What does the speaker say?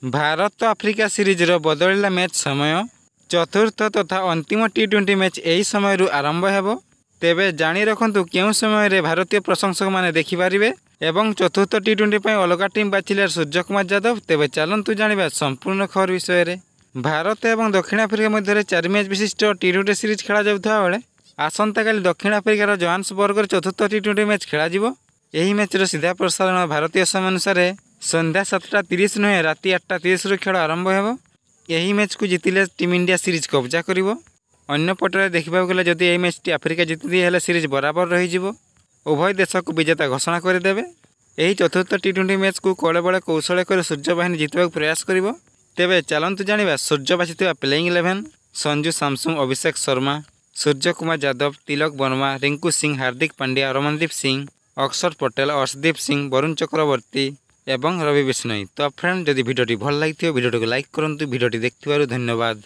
Bharat Africa सीरीजर बदलला match समय चतुर्थ तथा अंतिम टी20 मैच यही समय आरंभ हो। तेबे जानी रखु क्यों समय भारतीय प्रशंसक मैंने देखिपारे एवं चतुर्थ टी20 पर अलग टीम बाछिले सूर्य कुमार यादव। तेबे चलतु जाना संपूर्ण खबर विषय में। भारत और दक्षिण आफ्रिका मध्य 4 मैच विशिष्ट टी20 सीरीज खेल जाता बेले आसंता काली दक्षिण आफ्रिकार जोहान्सबर्गर चतुर्थ टी20 मैच खेल। यही मैचर सीधा प्रसारण भारतीय समय अनुसार संध्या 7:30 नुहे राति 8:30 खेल आरंभ हो। यही मैच को जितिले टीम इंडिया सीरीज कब्जा कर। अन्यपटे देखा गले जदि यही मैच टी आफ्रिका जिति हेले सीरीज बराबर रही। उभय देश को विजेता घोषणा करदेवे। यही चतुर्थ टी20 मैच को कड़े बड़े कौशल कर सूर्य बाहिनी जितवा प्रयास कर। तेबे चलतु जाना सूर्य बाछी प्लेइंग 11। संजू सैमसंग, अभिषेक शर्मा, सूर्य कुमार यादव, तिलक वर्मा, रिंकू सिंह, हार्दिक पांड्या, रमनदीप सिंह, अक्षर पटेल, अर्शदीप सिंह, वरुण चक्रवर्ती एवं रवि बिश्नोई। तो फ्रेंड जदि भिडियोटी भल लगी भिडियोटी को लाइक करूँ। भिडियोटी देखिथिबारु धन्यवाद।